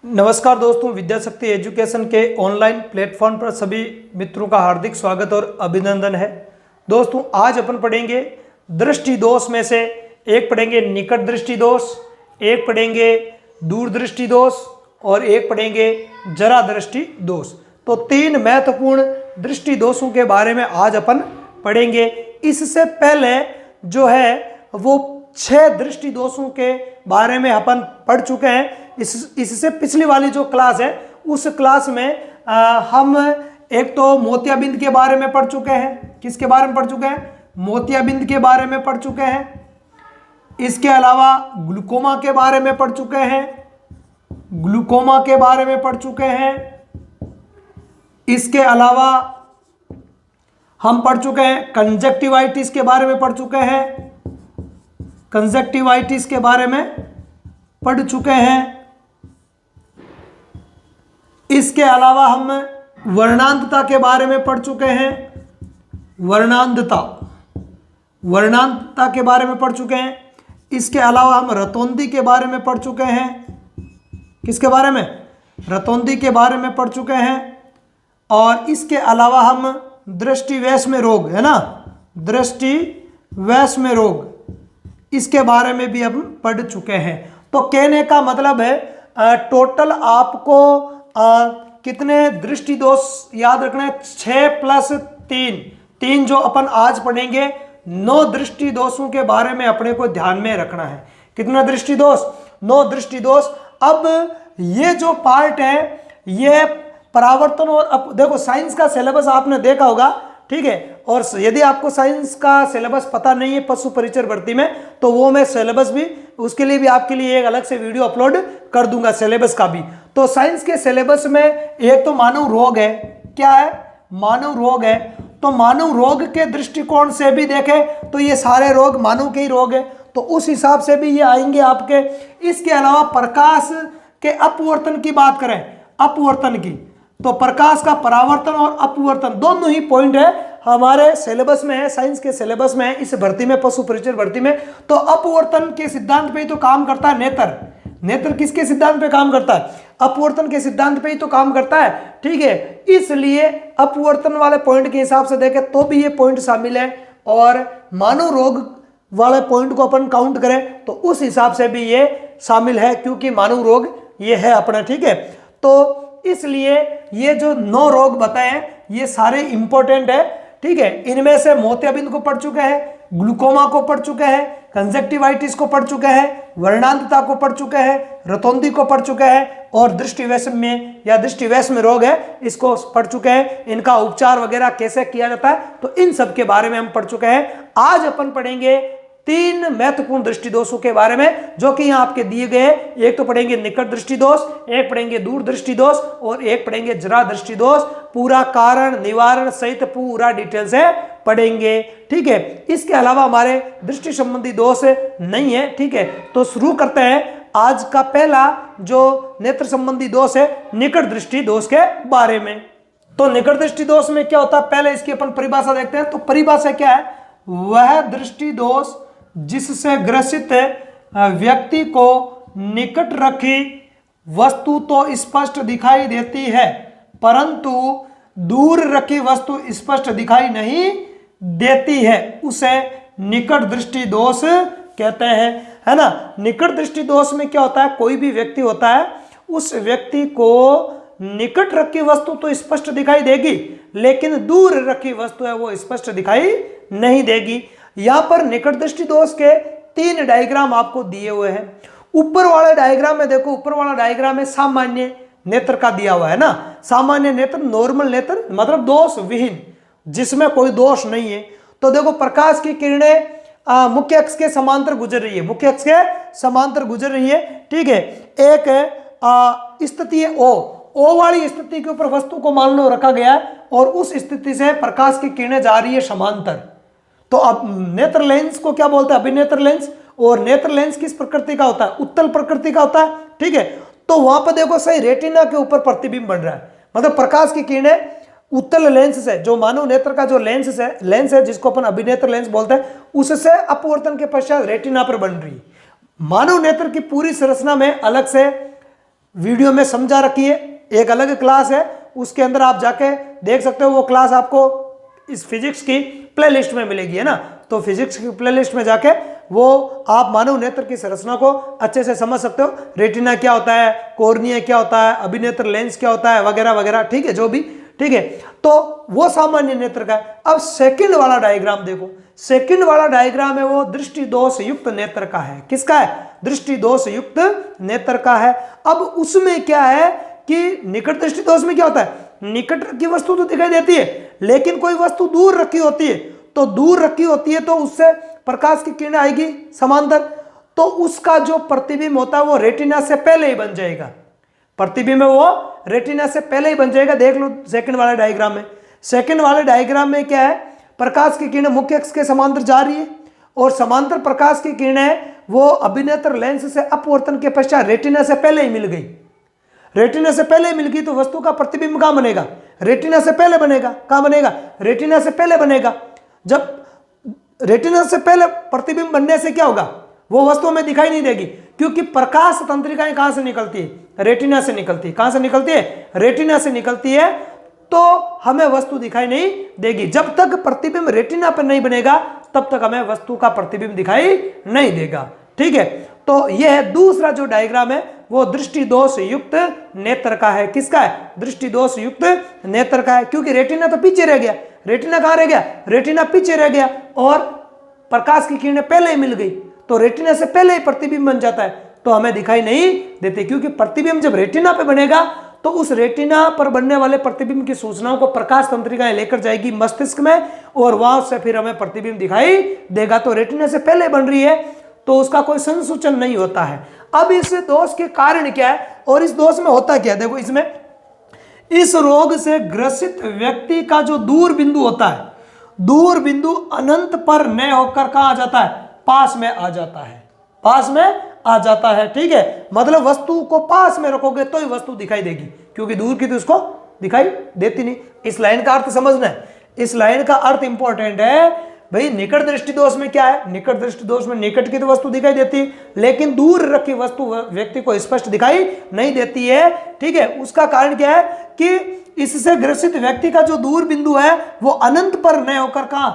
नमस्कार दोस्तों, विद्याशक्ति एजुकेशन के ऑनलाइन प्लेटफॉर्म पर सभी मित्रों का हार्दिक स्वागत और अभिनंदन है। दोस्तों, आज अपन पढ़ेंगे दृष्टि दोष में से एक पढ़ेंगे निकट दृष्टि दोष, एक पढ़ेंगे दूर दृष्टि दोष और एक पढ़ेंगे जरा दृष्टि दोष। तो तीन महत्वपूर्ण दृष्टि दोषों के बारे में आज अपन पढ़ेंगे। इससे पहले जो है वो 6 दृष्टि दोषों के बारे में अपन पढ़ चुके हैं। इससे पिछली वाली जो क्लास है उस क्लास में हम एक तो मोतियाबिंद के बारे में पढ़ चुके हैं। किसके बारे में पढ़ चुके हैं? मोतियाबिंद के बारे में पढ़ चुके हैं। इसके अलावा ग्लूकोमा के बारे में पढ़ चुके हैं। ग्लूकोमा के बारे में पढ़ चुके हैं। इसके अलावा हम पढ़ चुके हैं कंजक्टिवाइटिस के बारे में पढ़ चुके हैं। कंजक्टिवाइटिस के बारे में पढ़ चुके हैं। इसके अलावा हम वर्णांतता के बारे में पढ़ चुके हैं। वर्णांतता के बारे में पढ़ चुके हैं। इसके अलावा हम रतौंधी के बारे में पढ़ चुके हैं। किसके बारे में? रतौंधी के बारे में पढ़ चुके हैं। और इसके अलावा हम दृष्टि वैषम्य रोग है ना, दृष्टि वैषम्य रोग, इसके बारे में भी हम पढ़ चुके हैं। तो कहने का मतलब है टोटल आपको कितने दृष्टि दोष याद रखना है? 6 + 3 जो अपन आज पढ़ेंगे 9 दृष्टि दोषों के बारे में अपने को ध्यान में रखना है। कितना दृष्टि दोष? 9 दृष्टि दोष। अब ये जो पार्ट है ये परावर्तन और देखो साइंस का सिलेबस आपने देखा होगा, ठीक है। और यदि आपको साइंस का सिलेबस पता नहीं है पशु परिचर भर्ती में, तो वो मैं सिलेबस भी उसके लिए भी आपके लिए एक अलग से वीडियो अपलोड कर दूंगा सिलेबस का भी। तो साइंस के सिलेबस में एक तो मानव रोग है। क्या है? मानव रोग है। तो मानव रोग के दृष्टिकोण से भी देखें तो ये सारे रोग मानव के ही रोग है, तो उस हिसाब से भी ये आएंगे आपके। इसके अलावा प्रकाश के अपवर्तन की बात करें, अपवर्तन की, तो प्रकाश का परावर्तन और अपवर्तन दोनों ही पॉइंट है हमारे सिलेबस में है, साइंस के सिलेबस में है, इस भर्ती में, पशु परिचर भर्ती में। तो अपवर्तन के सिद्धांत पे ही तो काम करता है नेत्र किसके सिद्धांत पे काम करता है? अपवर्तन के सिद्धांत पे ही तो काम करता है, ठीक है। इसलिए अपवर्तन वाले पॉइंट के हिसाब से देखें तो भी ये पॉइंट शामिल है, और मानव रोग वाले पॉइंट को अपन काउंट करें तो उस हिसाब से भी ये शामिल है, क्योंकि मानव रोग ये है अपना, ठीक है। तो इसलिए ये जो 9 रोग बताए हैं ये सारे इंपॉर्टेंट है, ठीक है। इनमें से मोतियाबिंद को पढ़ चुके हैं, ग्लूकोमा को पढ़ चुके हैं, कंजक्टिवाइटिस को पढ़ चुके हैं, वर्णांतता को पढ़ चुके हैं, रतौंधी को पढ़ चुके हैं, और दृष्टि वैषम्य या दृष्टि वैषम्य रोग है इसको पढ़ चुके हैं। इनका उपचार वगैरह कैसे किया जाता है तो इन सब के बारे में हम पढ़ चुके हैं। आज अपन पढ़ेंगे 3 महत्वपूर्ण दृष्टि दोषों के बारे में, जो कि यहाँ आपके दिए गए हैं। एक तो पढ़ेंगे निकट दृष्टि दोष, एक पढ़ेंगे दूर दृष्टि दोष और एक पढ़ेंगे जरा दृष्टि दोष। पूरा कारण निवारण सहित पूरा डिटेल से पढ़ेंगे, ठीक है। इसके अलावा हमारे दृष्टि संबंधी दोष नहीं है, ठीक है। तो शुरू करते हैं आज का पहला जो नेत्र संबंधी दोष है, निकट दृष्टि दोष के बारे में। तो निकट दृष्टि दोष में क्या होता है, पहले इसकी अपन परिभाषा देखते हैं। तो परिभाषा क्या है? वह दृष्टि दोष जिससे ग्रसित व्यक्ति को निकट रखी वस्तु तो स्पष्ट दिखाई देती है, परंतु दूर रखी वस्तु स्पष्ट दिखाई नहीं देती है, उसे निकट दृष्टि दोष कहते हैं, है ना। निकट दृष्टि दोष में क्या होता है? कोई भी व्यक्ति होता है, उस व्यक्ति को निकट रखी वस्तु तो स्पष्ट दिखाई देगी, लेकिन दूर रखी वस्तु है वो स्पष्ट दिखाई नहीं देगी। यहां पर निकट दृष्टि दोष के 3 डायग्राम आपको दिए हुए हैं। ऊपर वाले डायग्राम में देखो, ऊपर वाला डायग्राम में सामान्य नेत्र का दिया हुआ है ना। सामान्य नेत्र, नॉर्मल नेत्र मतलब दोष विहीन, जिसमें कोई दोष नहीं है। तो देखो प्रकाश की किरणें मुख्य अक्ष के समांतर गुजर रही है, मुख्य अक्ष के समांतर गुजर रही है, ठीक है। एक स्थिति है ओ वाली स्थिति के ऊपर वस्तु को मान लो रखा गया है, और उस स्थिति से प्रकाश की किरणें जा रही है समांतर। तो अब नेत्र लेंस को क्या बोलते हैं? अभिनेत्र लेंस। और नेत्र लेंस किस प्रकृति का होता है? उत्तल प्रकृति का होता है, ठीक है। तो वहां पर देखो सही रेटिना के ऊपर प्रतिबिंब बन रहा है, मतलब प्रकाश की किरणें उत्तल लेंस से, जो मानव नेत्र का जो लेंस है जिसको अपन अभिनेत्र लेंस बोलते हैं, उससे अपवर्तन के पश्चात रेटिना पर बन रही है। मानव नेत्र की पूरी संरचना में अलग से वीडियो में समझा रखी है, एक अलग क्लास है, उसके अंदर आप जाके देख सकते हो। वो क्लास आपको इस फिजिक्स की प्लेलिस्ट में मिलेगी, है ना। तो फिजिक्स की प्लेलिस्ट में जाके वो आप मानव नेत्र की संरचना को अच्छे से समझ सकते हो। रेटिना क्या होता है, कॉर्निया क्या होता है, अभिनेत्र लेंस क्या होता है, वगैरह वगैरह, ठीक है, जो भी, ठीक है। तो वो सामान्य नेत्र का है। अब सेकंड वाला डायग्राम देखो, सेकंड वाला डायग्राम है वो दृष्टि दोष युक्त नेत्र का है। किसका है? दृष्टि दोष युक्त नेत्र का है। अब उसमें क्या है कि निकट दृष्टि दोष में क्या होता है, निकट की वस्तु तो दिखाई देती है, लेकिन कोई वस्तु दूर रखी होती है, तो दूर रखी होती है तो उससे प्रकाश की किरण आएगी समांतर, तो उसका जो प्रतिबिंब होता है वो रेटिना से पहले ही बन जाएगा। प्रतिबिंब वो रेटिना से पहले ही बन जाएगा। देख लो सेकंड वाले डायग्राम में, सेकंड वाले डायग्राम में क्या है, प्रकाश की किरण मुख्य अक्ष के समांतर जा रही है और समांतर प्रकाश की किरणें वो अभिनेत्र लेंस से अपवर्तन के पश्चात रेटिना से पहले ही मिल गई। रेटिना से पहले मिल गई तो वस्तु का प्रतिबिंब कहां बनेगा? रेटिना से पहले बनेगा। कहां बनेगा? रेटिना से पहले बनेगा। जब रेटिना से पहले प्रतिबिंब बनने से क्या होगा, वो वस्तु में दिखाई नहीं देगी, क्योंकि प्रकाश तंत्रिकाएं कहां से निकलती है? रेटिना से निकलती है। कहां से निकलती है? रेटिना से निकलती है। तो हमें वस्तु दिखाई नहीं देगी। जब तक प्रतिबिंब रेटिना पर नहीं बनेगा तब तक हमें वस्तु का प्रतिबिंब दिखाई नहीं देगा, ठीक है। तो यह दूसरा जो डायग्राम है वो दृष्टि दोष युक्त नेत्र का है। किसका है? दृष्टि दोष युक्त नेत्र का है, क्योंकि रेटिना तो पीछे रह गया। रेटिना कहां रह गया? रेटिना पीछे रह गया और प्रकाश की किरणें पहले ही मिल गई, तो रेटिना से पहले ही प्रतिबिंब बन जाता है, तो हमें दिखाई नहीं देते, क्योंकि प्रतिबिंब जब रेटिना पे बनेगा तो उस रेटिना पर बनने वाले प्रतिबिंब की सूचनाओं को प्रकाश तंत्रिकाएं लेकर जाएगी मस्तिष्क में और वहां से फिर हमें प्रतिबिंब दिखाई देगा। तो रेटिना से पहले बन रही है तो उसका कोई संसूचन नहीं होता है। अब इस दोष के कारण क्या है और इस दोष में होता क्या है? देखो, इसमें इस रोग से ग्रसित व्यक्ति का जो दूर बिंदु होता है, दूर बिंदु अनंत पर न होकर कहां आ जाता है? पास में आ जाता है। पास में आ जाता है, ठीक है। मतलब वस्तु को पास में रखोगे तो ही वस्तु दिखाई देगी, क्योंकि दूर की तो उसको दिखाई देती नहीं। इस लाइन का अर्थ समझना है, इस लाइन का अर्थ इंपॉर्टेंट है भाई। निकट दृष्टि दोष में क्या है? निकट दृष्टि दोष में निकट की तो वस्तु दिखाई देती है, लेकिन दूर रखी वस्तु व्यक्ति को स्पष्ट दिखाई नहीं देती है, ठीक है। उसका कारण क्या है कि इससे ग्रसित व्यक्ति का जो दूर बिंदु है वो अनंत पर न होकर कहां?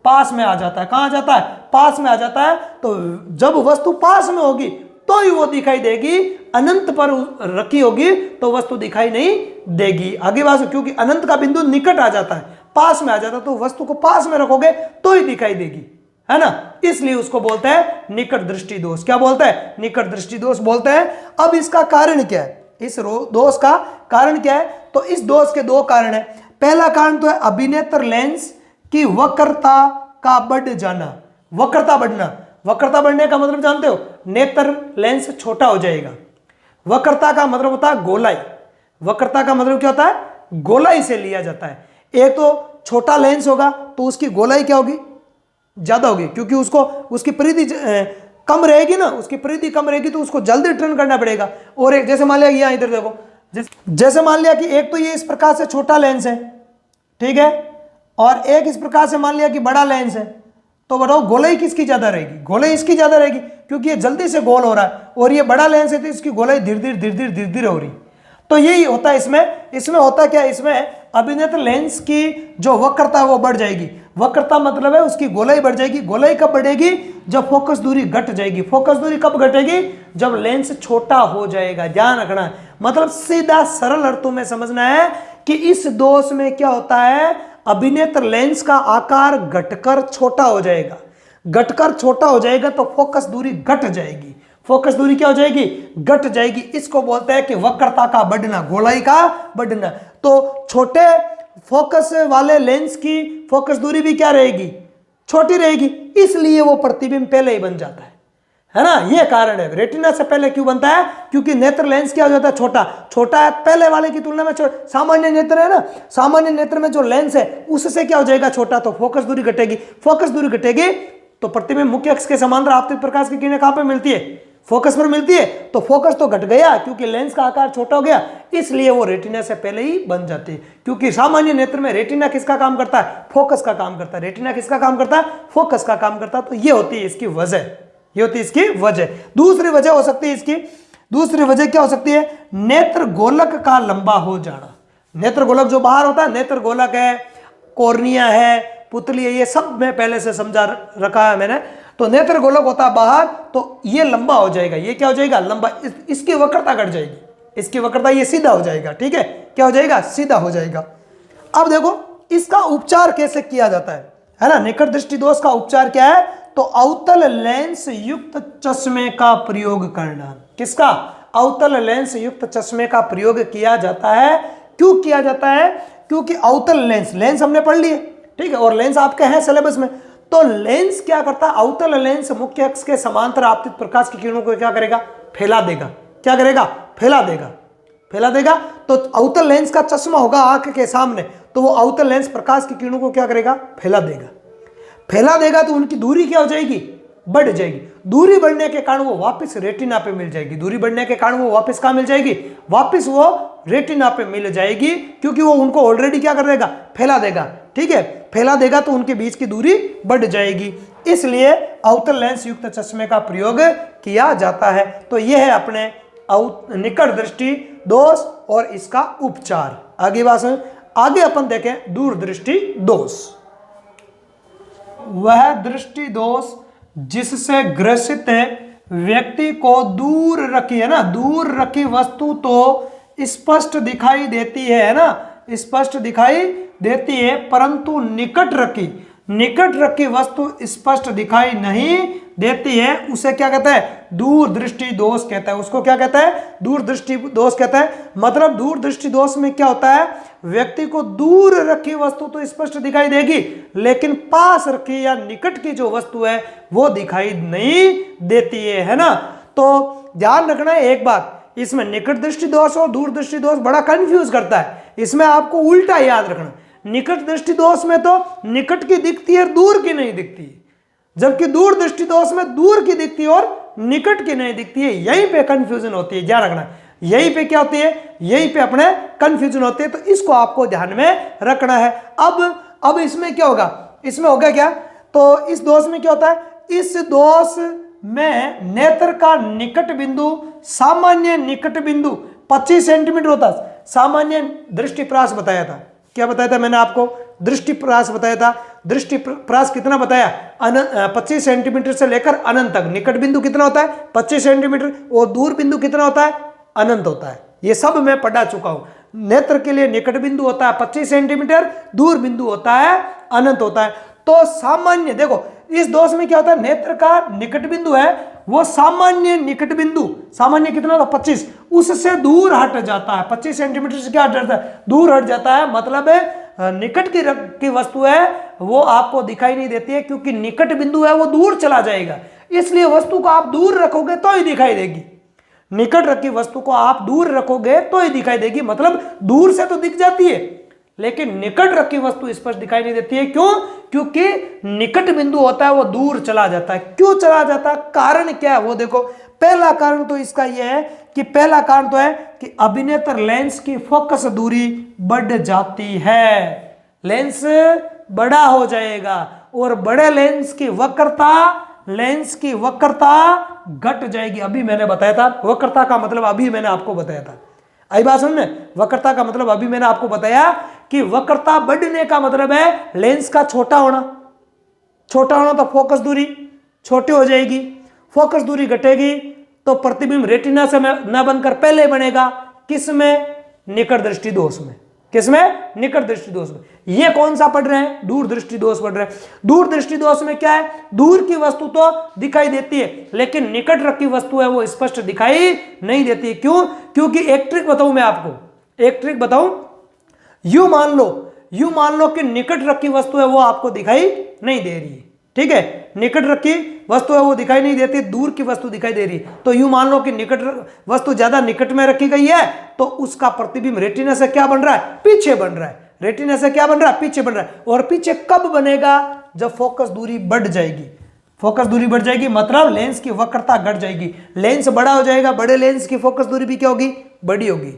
पास में आ जाता है। कहां आ जाता है? पास में आ जाता है। तो जब वस्तु पास में होगी तो ही वो दिखाई देगी, अनंत पर रखी होगी तो वस्तु दिखाई नहीं देगी। आगे बात, क्योंकि अनंत का बिंदु निकट आ जाता है, पास में आ जाता है, तो वस्तु को पास में रखोगे तो ही दिखाई देगी, है ना। इसलिए उसको बोलते हैं निकट दृष्टि दोष। क्या बोलते हैं? निकट दृष्टि दोष बोलते हैं। अब इसका कारण क्या है? इस दोष का कारण क्या है? तो इस दोष के दो कारण है। पहला कारण तो है अभिनेत्र लेंस की वक्रता का बढ़ जाना। वक्रता बढ़ना, वक्रता बढ़ने का मतलब जानते हो? नेत्र लेंस छोटा हो जाएगा। वक्रता का मतलब होता है गोलाई। वक्रता का मतलब क्या होता है? गोलाई से लिया जाता है। एक तो छोटा लेंस होगा तो उसकी गोलाई क्या होगी? ज्यादा होगी, क्योंकि उसको उसकी परिधि कम रहेगी ना, उसकी परिधि कम रहेगी तो उसको जल्दी टर्न करना पड़ेगा। और एक जैसे मान लिया यहाँ इधर देखो, जैसे मान लिया कि एक तो ये इस प्रकार से छोटा लेंस है, ठीक है, और एक इस प्रकार से मान लिया कि बड़ा लेंस है, तो बताओ गोलाई किसकी ज्यादा रहेगी? गोलाई इसकी ज्यादा रहेगी, क्योंकि ये जल्दी से गोल हो रहा है, और ये बड़ा लेंस है तो इसकी गोलाई धीरे धीरे हो रही। तो यही होता है इसमें होता क्या है? इसमें अभिनेत्र लेंस की जो वक्रता है वो बढ़ जाएगी। वक्रता मतलब है उसकी गोलाई बढ़ जाएगी। गोलाई कब बढ़ेगी? जब फोकस दूरी घट जाएगी। फोकस दूरी कब घटेगी? जब लेंस छोटा हो जाएगा। ध्यान रखना है, मतलब सीधा सरल अर्थों में समझना है कि इस दोष में क्या होता है? अभिनेत्र लेंस का आकार घटकर छोटा हो जाएगा। घटकर छोटा हो जाएगा तो फोकस दूरी घट जाएगी। फोकस दूरी क्या हो जाएगी? घट जाएगी। इसको बोलते हैं कि वक्रता का बढ़ना, गोलाई का बढ़ना। तो छोटे फोकस वाले लेंस की फोकस दूरी भी क्या रहेगी? छोटी रहेगी, इसलिए वो प्रतिबिंब पहले ही बन जाता है ना। ये कारण है। रेटिना से पहले क्यों बनता है? क्योंकि नेत्र लेंस क्या हो जाता है? छोटा है, पहले वाले की तुलना में सामान्य नेत्र है ना, सामान्य नेत्र में जो लेंस है उससे क्या हो जाएगा? छोटा, तो फोकस दूरी घटेगी। फोकस दूरी घटेगी तो प्रतिबिंब मुख्य अक्ष के समांतर आपतित प्रकाश की किरणें कहां पे मिलती है? फोकस पर मिलती है। तो फोकस तो घट गया क्योंकि लेंस का आकार छोटा हो गया, इसलिए वो रेटिना से पहले ही बन जाती है। क्योंकि सामान्य नेत्र में रेटिना किसका काम करता है? फोकस का काम करता है। रेटिना किसका काम करता है? फोकस का काम करता है। तो ये होती है इसकी वजह, ये होती है इसकी वजह। दूसरी वजह हो सकती है इसकी, दूसरी वजह क्या हो सकती है, नेत्र गोलक का लंबा हो जाना। नेत्र गोलक जो बाहर होता है, नेत्र गोलक है, कॉर्निया है, पुतली है, ये सब मैं पहले से समझा रखा है मैंने। तो नेत्र गोलक होता है बाहर, तो ये लंबा हो जाएगा, ये क्या हो जाएगा, लंबा, इसकी वक्रता घट जाएगी, इसकी वक्रता, ये सीधा हो जाएगा। ठीक है, क्या हो जाएगा, सीधा हो जाएगा। अब देखो इसका उपचार कैसे किया जाता है ना। निकट दृष्टि दोष का उपचार क्या है, तो अवतल लेंस युक्त चश्मे का प्रयोग करना। किसका, अवतल लेंस युक्त चश्मे का प्रयोग किया जाता है। क्यों किया जाता है, क्योंकि अवतल लेंस, लेंस हमने पढ़ लिए, ठीक है, और लेंस आपके हैं सिलेबस में। तो लेंस क्या करता है, अवतल लेंस मुख्य अक्ष के समांतर आपतित प्रकाश की किरणों को क्या करेगा, फैला देगा। क्या करेगा, फैला देगा, फैला देगा। तो अवतल लेंस का चश्मा होगा आंख के सामने, तो वो अवतल लेंस प्रकाश की किरणों को क्या करेगा, फैला देगा। फैला देगा तो उनकी दूरी क्या हो जाएगी, बढ़ जाएगी। दूरी बढ़ने के कारण वो वापस रेटिना पे मिल जाएगी। दूरी बढ़ने के कारण वो वापस कहाँ मिल जाएगी, वापस वो रेटिना पे मिल जाएगी, क्योंकि वो उनको ऑलरेडी क्या कर देगा, फैला देगा। ठीक है, फैला देगा तो उनके बीच की दूरी बढ़ जाएगी, इसलिए अवतल लेंस युक्त चश्मे का प्रयोग किया जाता है। तो यह है अपने निकट दृष्टि दोष और इसका उपचार। आगे बात सुन, आगे अपन देखें दूरदृष्टि दोष। वह दृष्टि दोष जिससे ग्रसित व्यक्ति को दूर रखी, है ना, दूर रखी वस्तु तो स्पष्ट दिखाई देती है ना, स्पष्ट दिखाई देती है, परंतु निकट रखी वस्तु स्पष्ट दिखाई नहीं देती है, उसे क्या कहता है, दूरदृष्टि दोष कहता है। उसको क्या कहता है, दूरदृष्टि दोष कहता है। मतलब दूरदृष्टि दोष में क्या होता है, व्यक्ति को दूर रखी वस्तु तो स्पष्ट दिखाई देगी, लेकिन पास रखी या निकट की जो वस्तु है वो दिखाई नहीं देती है ना। तो ध्यान रखना है एक बात, इसमें निकट दृष्टि दोष और दूरदृष्टि दोष बड़ा कंफ्यूज करता है। इसमें आपको उल्टा याद रखना, निकट दृष्टि दोष में तो निकट की दिखती है, दूर की नहीं दिखती, जबकि दूर दृष्टि दोष में दूर की दिखती है और निकट की नहीं दिखती है। यहीं पे कंफ्यूजन होती है, ध्यान रखना। यहीं पे क्या होती है, यहीं पे अपने कंफ्यूजन होती है, तो इसको आपको ध्यान में रखना है। अब इसमें क्या होगा, इसमें होगा क्या, तो इस दोष में क्या होता है, इस दोष में नेत्र का निकट बिंदु, सामान्य निकट बिंदु 25 सेंटीमीटर होता है। सामान्य दृष्टिप्रास बताया था, क्या बताया था मैंने आपको, दृष्टिप्रास बताया था। दृष्टिप्रास कितना बताया, 25 सेंटीमीटर से लेकर अनंत तक। निकट बिंदु कितना होता है, 25 सेंटीमीटर, और दूर बिंदु कितना होता है, अनंत होता है। ये सब मैं पढ़ा चुका हूं। नेत्र के लिए निकट बिंदु होता है 25 सेंटीमीटर, दूर बिंदु होता है अनंत होता है। तो सामान्य देखो, इस दोष में क्या होता है, नेत्र का निकट बिंदु है वो सामान्य निकट बिंदु, सामान्य कितना था 25, उससे दूर हट जाता है। 25 सेंटीमीटर से क्या हट जाता है, दूर हट जाता है। मतलब निकट की वस्तु है वो आपको दिखाई नहीं देती है, क्योंकि निकट बिंदु है वो दूर चला जाएगा, इसलिए वस्तु को आप दूर रखोगे तो ही दिखाई देगी। निकट रखी वस्तु को आप दूर रखोगे तो ही दिखाई देगी। मतलब दूर से तो दिख जाती है, लेकिन निकट रखी वस्तु स्पष्ट दिखाई नहीं देती है। क्यों, क्योंकि निकट बिंदु होता है वो दूर चला जाता है। क्यों चला जाता है, कारण क्या है वो देखो। पहला कारण तो इसका यह है कि पहला कारण तो है कि अभिनेत्र लेंस की फोकस दूरी बढ़ जाती है, लेंस बड़ा हो जाएगा, और बड़े लेंस की वक्रता घट जाएगी। अभी मैंने बताया था वक्रता का मतलब, अभी मैंने आपको बताया था, आई बात समझ में। वक्रता का मतलब अभी मैंने आपको बताया कि वक्रता बढ़ने का मतलब है लेंस का छोटा होना। छोटा होना तो फोकस दूरी छोटी हो जाएगी, फोकस दूरी घटेगी तो प्रतिबिंब रेटिना से न बनकर पहले बनेगा, किसमें, निकट दृष्टि दोष में। किसमें, निकट दृष्टि दोष में। ये कौन सा पढ़ रहे हैं, दूर दृष्टि दोष पढ़ रहे हैं। दूर दृष्टि दोष में क्या है, दूर की वस्तु तो दिखाई देती है, लेकिन निकट रखी वस्तु है वो स्पष्ट दिखाई नहीं देती है। क्यों, क्योंकि एक ट्रिक बताऊं मैं आपको, एक ट्रिक बताऊं। यूं मान लो कि निकट रखी वस्तु है वो आपको दिखाई नहीं दे रही है, ठीक है, निकट रखी वस्तु है वो दिखाई नहीं देती, दूर की वस्तु दिखाई दे रही है। तो यूं मान लो कि निकट वस्तु ज्यादा निकट में रखी गई है, तो उसका प्रतिबिंब रेटिना से क्या बन रहा है, पीछे बन रहा है। रेटिना से क्या बन रहा है, पीछे बन रहा है। और पीछे कब बनेगा, जब फोकस दूरी बढ़ जाएगी। फोकस दूरी बढ़ जाएगी मतलब लेंस की वक्रता घट जाएगी, लेंस बड़ा हो जाएगा, बड़े लेंस की फोकस दूरी भी क्या होगी, बड़ी होगी।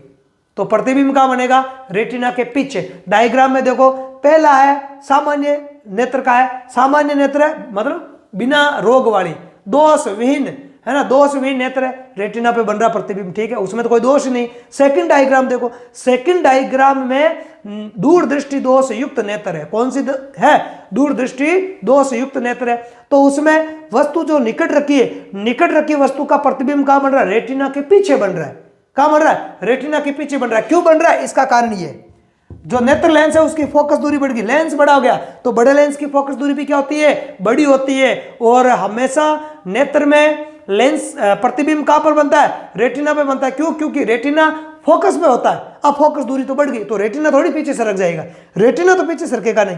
तो प्रतिबिंब कहां बनेगा, रेटिना के पीछे। डायग्राम में देखो, पहला है सामान्य नेत्र का है, सामान्य नेत्र है मतलब बिना रोग वाली, दोष विहीन है ना, दोष विहीन नेत्र है, रेटिना पे बन रहा प्रतिबिंब, ठीक है, उसमें तो कोई दोष नहीं। सेकंड डायग्राम देखो, सेकंड डायग्राम में दूरदृष्टि दोष युक्त नेत्र है। कौन सी है? दूरदृष्टि दोष युक्त नेत्र है। तो उसमें वस्तु जो निकट रखी है, निकट रखी वस्तु का प्रतिबिंब कहां बन रहा है? रेटिना के पीछे बन रहा है। कहां बन रहा है? रेटिना के पीछे बन रहा है। क्यों बन रहा है? इसका कारण ये, जो नेत्र लेंस है उसकी फोकस दूरी बढ़ गई, लेंस बड़ा हो गया, तो बड़े लेंस की फोकस दूरी भी क्या होती है? बड़ी होती है। और हमेशा नेत्र में लेंस प्रतिबिंब कहां पर बनता है? रेटिना पे बनता है। क्यों? क्योंकि रेटिना फोकस में होता है। अब फोकस दूरी तो बढ़ गई, तो रेटिना थोड़ी पीछे सरक जाएगा, रेटिना तो पीछे सरकेगा नहीं।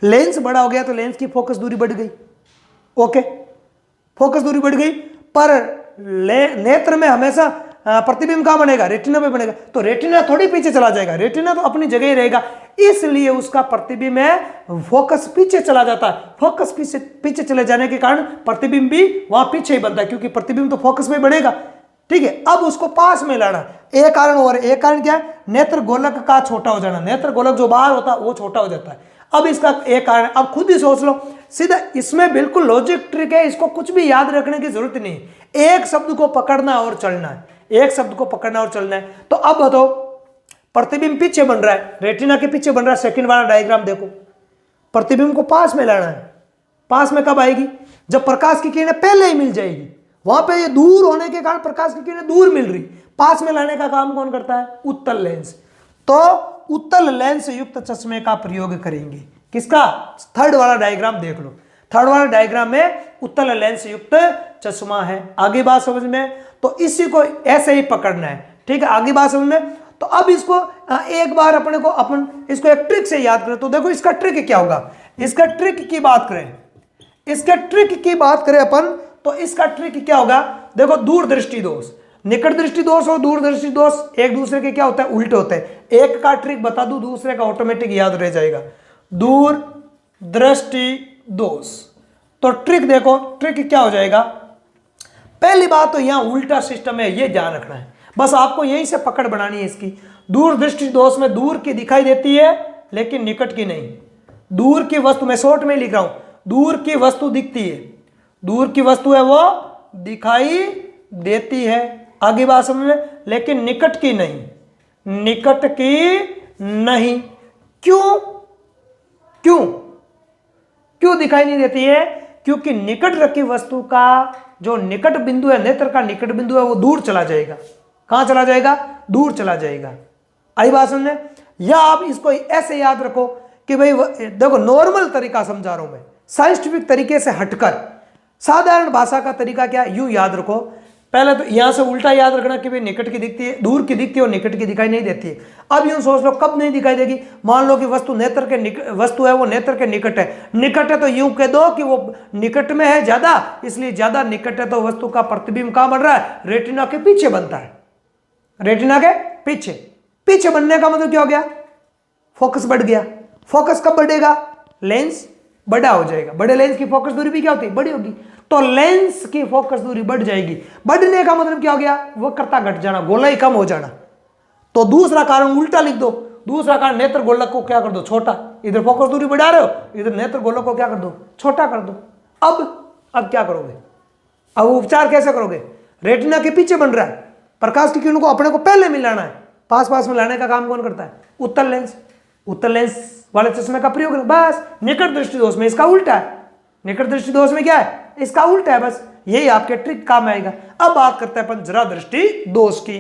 लेंस बड़ा हो गया तो लेंस की फोकस दूरी बढ़ गई, ओके, फोकस दूरी बढ़ गई, पर नेत्र में हमेशा प्रतिबिंब कहां बनेगा? रेटिना पे बनेगा, तो रेटिना थोड़ी पीछे चला जाएगा, रेटिना तो अपनी जगह ही रहेगा, इसलिए उसका प्रतिबिंब है फोकस पीछे चला जाता है। फोकस पीछे चले जाने के कारण प्रतिबिंब भी वहां पीछे ही बनता है, क्योंकि प्रतिबिंब तो फोकस में बनेगा, ठीक है। अब उसको पास में लाना, एक कारण और, एक कारण क्या है? नेत्र गोलक का छोटा हो जाना, नेत्र गोलक जो बाहर होता है वो छोटा हो जाता है। अब इसका एक कारण, अब खुद ही सोच लो, सीधा इसमें बिल्कुल लॉजिक ट्रिक है, इसको कुछ भी याद रखने की जरूरत नहीं, एक शब्द को पकड़ना और चलना है, एक शब्द को पकड़ना और चलना है। तो अब बताओ, प्रतिबिंब पीछे बन रहा है, रेटिना के पीछे बन रहा है, सेकंड वाला डायग्राम देखो, प्रतिबिंब को पास में लाना है। पास में कब आएगी? जब प्रकाश की किरणें पहले ही मिल जाएगी, वहां पे ये दूर होने के कारण प्रकाश की किरणें दूर मिल रही, पास में लाने का काम कौन करता है? उत्तल लेंस। तो उत्तल लेंस युक्त चश्मे का प्रयोग करेंगे। किसका? थर्ड वाला डायग्राम देख लो, थर्ड वाला डायग्राम में उत्तल लेंस युक्त चश्मा है। आगे बात समझ में? तो इसी को ऐसे ही पकड़ना है, ठीक है, आगे बात समझ में? तो अब इसको एक बार अपने को अपन इसको एक ट्रिक से याद करें। तो देखो इसका ट्रिक क्या होगा, इसका ट्रिक की बात करें, इसके ट्रिक की बात करें अपन, तो इसका ट्रिक क्या होगा? देखो, दूरदृष्टि दोष, निकट दृष्टि दोष और दूरदृष्टि दोष एक दूसरे के क्या होता है? उल्टे होते हैं। एक का ट्रिक बता दूं, दूसरे का ऑटोमेटिक याद रह जाएगा। दूरदृष्टि दोष, तो ट्रिक देखो, ट्रिक क्या हो जाएगा? पहली बात तो यहां उल्टा सिस्टम है, ये ध्यान रखना है, बस आपको यहीं से पकड़ बनानी है इसकी। दूरदृष्टि दोष में दूर की दिखाई देती है लेकिन निकट की नहीं। दूर की वस्तु, मैं शॉर्ट में लिख रहा हूं, दूर की वस्तु दिखती है, दूर की वस्तु है वो दिखाई देती है, आगे बात समझ में, लेकिन निकट की नहीं, निकट की नहीं। क्यों? क्यों क्यों दिखाई नहीं देती है? क्योंकि निकट रखी वस्तु का जो निकट बिंदु है, नेत्र का निकट बिंदु है, वो दूर चला जाएगा। कहां चला जाएगा? दूर चला जाएगा। आई बात समझे? या आप इसको ऐसे याद रखो कि भाई देखो, नॉर्मल तरीका समझा रहा हूं मैं, साइंटिफिक तरीके से हटकर साधारण भाषा का तरीका क्या, यूं याद रखो। पहले तो यहां से उल्टा याद रखना कि भाई निकट की दिखती है, दूर की दिखती है और निकट की दिखाई नहीं देती है। अब यूं सोच लो, कब नहीं दिखाई देगी? मान लो कि वस्तु नेत्र के वस्तु है वो नेत्र के निकट है, निकट है तो यूं कह दो कि वो निकट में है ज्यादा, इसलिए ज्यादा निकट है, तो वस्तु का प्रतिबिंब कहां बन रहा है? रेटिना के पीछे बनता है, रेटिना के पीछे। पीछे बनने का मतलब क्या हो गया? फोकस बढ़ गया। फोकस कब बढ़ेगा? लेंस बड़ा हो जाएगा, बड़े लेंस की फोकस दूरी भी क्या होती है? बड़ी होगी, तो लेंस की फोकस दूरी बढ़ जाएगी। बढ़ने का मतलब क्या हो गया? वक्रता घट जाना, गोलाई कम हो जाना। तो दूसरा कारण उल्टा लिख दो, दूसरा कारण नेत्र गोलक को क्या कर दो? छोटा। इधर फोकस दूरी बढ़ा रहे हो, इधर नेत्र गोलक को क्या कर दो? छोटा कर दो। अब क्या करोगे? अब उपचार कैसे करोगे? रेटिना के पीछे बन रहा है, प्रकाश की किरणों को अपने को पहले मिलाना है, पास पास में लाने का काम कौन करता है? उत्तल लेंस। उत्तल लेंस वाले चश्मे का प्रयोग करें। बस निकट दृष्टि दोष में इसका उल्टा है, निकट दृष्टि दोष में क्या है? इसका उल्टा है। बस यही आपके ट्रिक काम आएगा। अब बात करते हैं अपन जरा दृष्टि दोष की।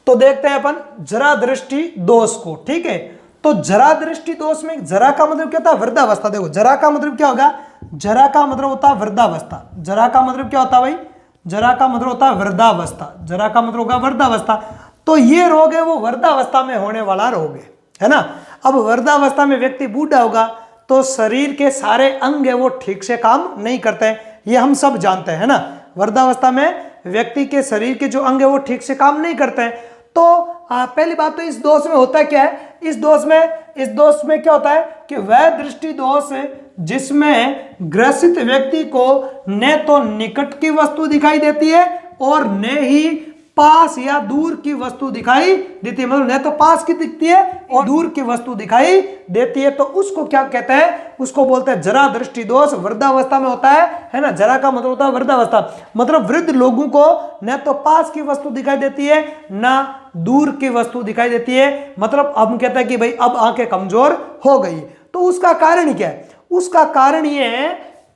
तो देखते हैं अपन जरा दृष्टि दोष को, ठीक है। तो जरा दृष्टि दोष में जरा का मतलब क्या होता है? वृद्धावस्था। देखो, जरा का मतलब क्या होगा? जरा का मतलब होता है वृद्धावस्था। जरा का मतलब क्या होता है भाई? जरा का मतलब होता है वृद्धावस्था। जरा का मतलब होगा वृद्धावस्था। तो ये रोग है वो वृद्धावस्था में होने वाला रोग है ना। अब वृद्धावस्था में व्यक्ति बूढ़ा होगा तो शरीर के सारे अंग है वो ठीक से काम नहीं करते, ये हम सब जानते हैं ना। वृद्धावस्था में व्यक्ति के शरीर के जो अंग है वो ठीक से काम नहीं करते हैं। तो पहली बात तो इस दोष में होता है क्या है? इस दोष में क्या होता है कि वह दृष्टि दोष जिसमें ग्रसित व्यक्ति को न तो निकट की वस्तु दिखाई देती है और न ही पास या दूर की वस्तु दिखाई देती है, मतलब न तो पास की दिखती है और दूर की वस्तु दिखाई देती है, तो उसको क्या कहते हैं, उसको बोलते हैं जरा दृष्टि दोष। वृद्धावस्था में होता है ना, जरा का मतलब होता है वृद्धावस्था, मतलब वृद्ध लोगों को न तो पास की वस्तु दिखाई देती है ना दूर की वस्तु दिखाई देती है, मतलब अब हम कहते हैं कि भाई अब आंखें कमजोर हो गई। तो उसका कारण क्या है, उसका कारण ये है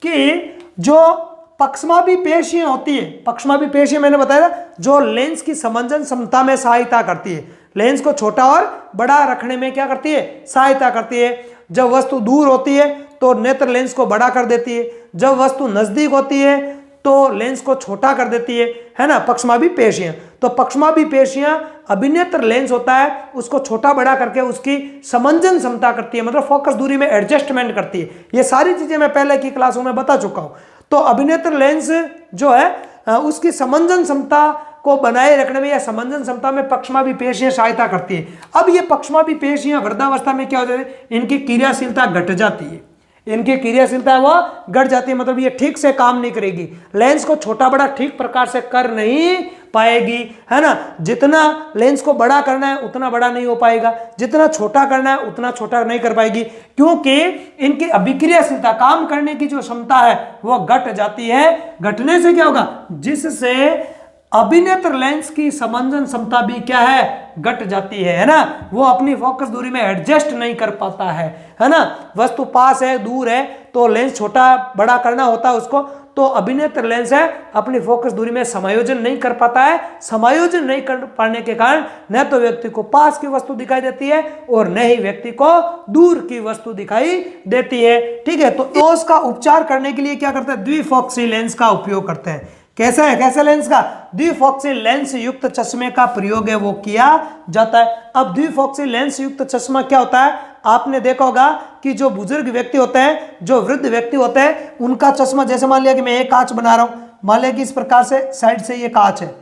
कि जो पक्षमापी पेशियां होती है, पक्षमापी पेशियां मैंने बताया जो लेंस की समंजन क्षमता में सहायता करती है, लेंस को छोटा और बड़ा रखने में क्या करती है, सहायता करती है। जब वस्तु दूर होती है तो नेत्र लेंस को बड़ा कर देती है, जब वस्तु नजदीक होती है तो लेंस को छोटा कर देती है ना, पक्षमापी पेशियां। तो पक्षमापी पेशियां अभिनेत्र लेंस होता है उसको छोटा बड़ा करके उसकी समंजन क्षमता करती है, मतलब फोकस दूरी में एडजस्टमेंट करती है। ये सारी चीजें मैं पहले की क्लासों में बता चुका हूं। तो अभिनेत्र लेंस जो है उसकी समंजन क्षमता को बनाए रखने में या समंजन क्षमता में पक्षमापी पेशियां सहायता करती है। अब ये पक्षमापी पेशियां वृद्धावस्था में क्या हो जाती है, इनकी क्रियाशीलता घट जाती है, इनकी क्रियाशीलता है वो घट जाती है, मतलब ये ठीक से काम नहीं करेगी, लेंस को छोटा बड़ा ठीक प्रकार से कर नहीं पाएगी, है ना। जितना लेंस को बड़ा करना है उतना बड़ा नहीं हो पाएगा, जितना छोटा करना है उतना छोटा नहीं कर पाएगी, क्योंकि इनकी अभिक्रियाशीलता काम करने की जो क्षमता है वो घट जाती है। घटने से क्या होगा, जिससे अभिनेत्र लेंस की समंजन क्षमता भी क्या है, घट जाती है ना, वो अपनी फोकस दूरी में एडजस्ट नहीं कर पाता है ना। वस्तु पास है दूर है तो लेंस छोटा बड़ा करना होता है उसको, तो अभिनेत्र लेंस है अपनी फोकस दूरी में समायोजन नहीं कर पाता है। समायोजन नहीं कर पाने के कारण न तो व्यक्ति को पास की वस्तु दिखाई देती है और न ही व्यक्ति को दूर की वस्तु दिखाई देती है, ठीक है। तो इसका उपचार करने के लिए क्या करते हैं, द्विफॉक्सी लेंस का उपयोग करते हैं। कैसे है, कैसे लेंस का, द्विफॉक्सी लेंस युक्त चश्मे का प्रयोग है वो किया जाता है। अब द्विफॉक्सी लेंस युक्त चश्मा क्या होता है, आपने देखा होगा कि जो बुजुर्ग व्यक्ति होते हैं, जो वृद्ध व्यक्ति होते हैं, उनका चश्मा, जैसे मान लिया कि मैं एक कांच बना रहा हूं, मान लिया कि इस प्रकार से साइड से ये कांच है,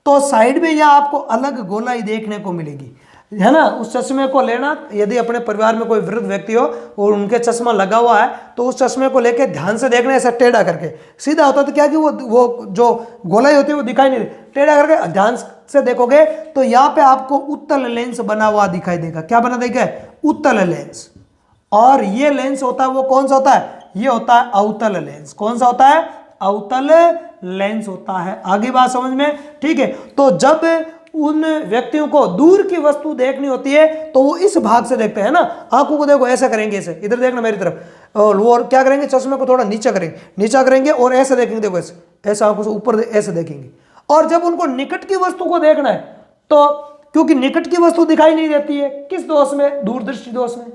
तो साइड में यह आपको अलग गोलाई देखने को मिलेगी, है ना। उस चश्मे को लेना, यदि अपने परिवार में कोई वृद्ध व्यक्ति हो और उनके चश्मा लगा हुआ है तो उस चश्मे को लेके ध्यान से देखना, ऐसा टेढ़ा करके। सीधा होता तो क्या कि वो जो गोलाई होती है वो दिखाई नहीं देती, टेढ़ा करके ध्यान से देखोगे तो यहाँ पे आपको उत्तल लेंस बना हुआ दिखाई देगा। क्या बना देगा, उत्तल लेंस। और ये लेंस होता है वो कौन सा होता है, ये होता है अवतल लेंस। कौन सा होता है, अवतल लेंस होता है। आगे बात समझ में, ठीक है। तो जब उन व्यक्तियों को दूर की वस्तु देखनी होती है तो वो इस भाग से देखते हैं ना, आंखों को देखो ऐसा करेंगे, ऐसे इधर देखना मेरी तरफ, और वो क्या करेंगे, चश्मे को थोड़ा नीचा करेंगे, नीचा करेंगे और ऐसे देखेंगे, देखो ऐसे, ऐसे आंखों से ऊपर ऐसे देखेंगे। और जब उनको निकट की वस्तु को देखना है तो क्योंकि निकट की वस्तु दिखाई नहीं देती है, किस दोष में, दूरदृष्टि दोष में,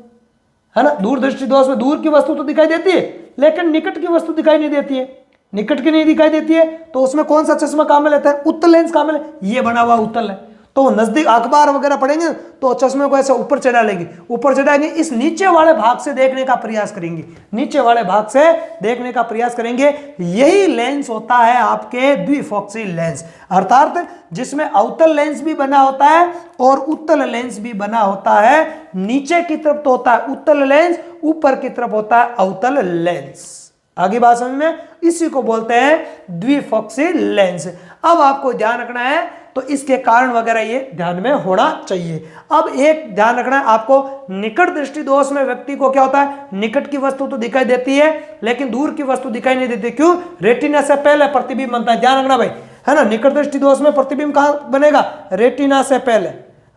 है ना। दूरदृष्टि दोष में दूर की वस्तु तो दिखाई देती है लेकिन निकट की वस्तु दिखाई नहीं देती है, निकट की नहीं दिखाई देती है, तो उसमें कौन सा चश्मा काम में लेता है, उत्तल लेंस काम में। ये बना हुआ उत्तल है, तो नजदीक अखबार वगैरह पढ़ेंगे तो चश्मे को ऐसे ऊपर चढ़ा लेंगे, ऊपर चढ़ाएंगे, इस नीचे वाले भाग से देखने का प्रयास करेंगे, नीचे वाले भाग से देखने का प्रयास करेंगे। यही लेंस होता है आपके द्विफॉक्सी लेंस, अर्थात जिसमें अवतल लेंस भी बना होता है और उत्तल लेंस भी बना होता है। नीचे की तरफ तो होता है उत्तल लेंस, ऊपर की तरफ होता है अवतल लेंस। आगे बात समझ में, इसी को बोलते हैं द्विफॉक्सी लेंस। अब आपको ध्यान रखना है तो इसके कारण वगैरह ये ध्यान में होना चाहिए। अब एक ध्यान रखना है आपको, निकट दृष्टि दोष में व्यक्ति को क्या होता है, निकट की वस्तु तो दिखाई देती है लेकिन दूर की वस्तु दिखाई नहीं देती। क्यों, रेटिना से पहले प्रतिबिंब बनता है, ध्यान रखना भाई, है ना। निकट दृष्टि दोष में प्रतिबिंब कहां बनेगा, रेटिना से पहले,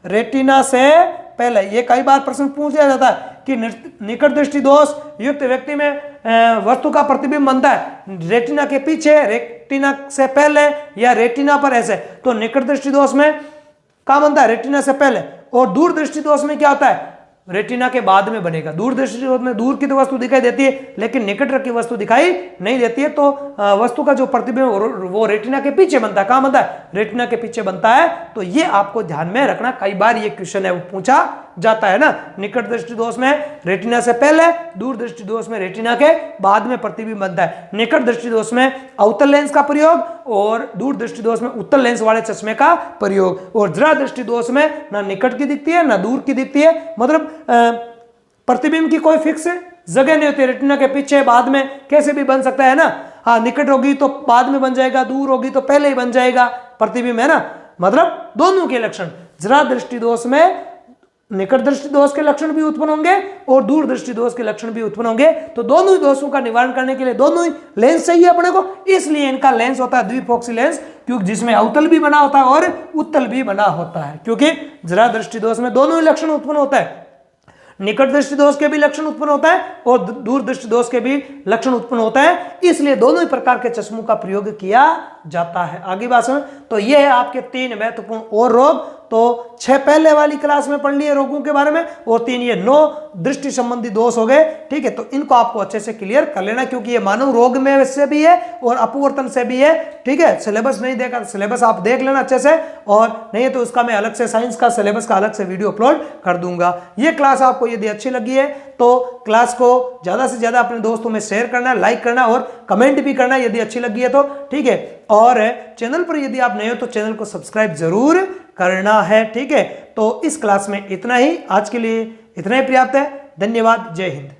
रेटिना से पहले। ये कई बार प्रश्न पूछा जाता है कि निकट दृष्टि दोष युक्त व्यक्ति में वस्तु का प्रतिबिंब बनता है रेटिना के पीछे, रेटिना से पहले या रेटिना पर, ऐसे। तो निकट दृष्टि दोष में कहां बनता है, रेटिना से पहले। और दूर दृष्टि दोष में क्या होता है, रेटिना के बाद में बनेगा। दूर दृष्टि दोष में दूर की तो वस्तु दिखाई देती है लेकिन निकट की वस्तु दिखाई नहीं देती है, तो वस्तु का जो प्रतिबिंब वो रेटिना के पीछे बनता है। कहां बनता है, रेटिना के पीछे बनता है। तो ये आपको ध्यान में रखना, कई बार ये क्वेश्चन है वो पूछा जाता है ना। निकट दृष्टि दोष में रेटिना से पहले, दूर दृष्टि दोष में रेटिना के बाद में प्रतिबिंब बनता है। निकट दृष्टि दोष में अवतल लेंस का प्रयोग और दूर दृष्टि दोष में उत्तल लेंस वाले चश्मे का प्रयोग। और जरा दृष्टि दोष में ना निकट की दिखती है ना दूर की दिखती है, मतलब प्रतिबिंब की कोई फिक्स जगह नहीं होती। रेटिना के पीछे बाद में कैसे भी बन सकता है ना, हाँ, निकट होगी तो बाद में बन जाएगा, दूर होगी तो पहले ही बन जाएगा प्रतिबिंब, है ना। मतलब दोनों के लक्षण, जरा दृष्टि दोष में निकट दृष्टि दोष के लक्षण भी उत्पन्न होंगे और दूर दृष्टि दोष के लक्षण भी उत्पन्न होंगे। तो दोनों ही दोषों का निवारण करने के लिए दोनों ही लेंस चाहिए अपने को, इसलिए इनका लेंस होता है द्विफोक्सी लेंस, क्योंकि जिसमें अवतल भी बना होता है और उत्तल भी बना होता है, क्योंकि जरा दृष्टि दोष में दोनों ही लक्षण उत्पन्न होता है, निकट दृष्टि दोष के भी लक्षण उत्पन्न होता है और दूर दृष्टि दोष के भी लक्षण उत्पन्न होता है, इसलिए दोनों ही प्रकार के चश्मों का प्रयोग किया जाता है। आगे बात समझ। तो ये है आपके 3 महत्वपूर्ण और रोग। तो 6 पहले वाली क्लास में पढ़ लिए रोगों के बारे में और 3 ये 9 दृष्टि संबंधी दोष हो गए। ठीक है, तो इनको आपको अच्छे से क्लियर कर लेना, क्योंकि ये मानव रोग में से भी है और अपवर्तन से भी है। ठीक है, सिलेबस नहीं देखा, सिलेबस आप देख लेना अच्छे से, और नहीं तो उसका मैं अलग से साइंस का सिलेबस का अलग से वीडियो अपलोड कर दूंगा। ये क्लास आपको यदि अच्छी लगी है तो क्लास को ज्यादा से ज्यादा अपने दोस्तों में शेयर करना, लाइक करना और कमेंट भी करना यदि अच्छी लगी है तो। ठीक है, और चैनल पर यदि आप नए हो तो चैनल को सब्सक्राइब जरूर करना है। ठीक है, तो इस क्लास में इतना ही, आज के लिए इतना ही पर्याप्त है। धन्यवाद, जय हिंद।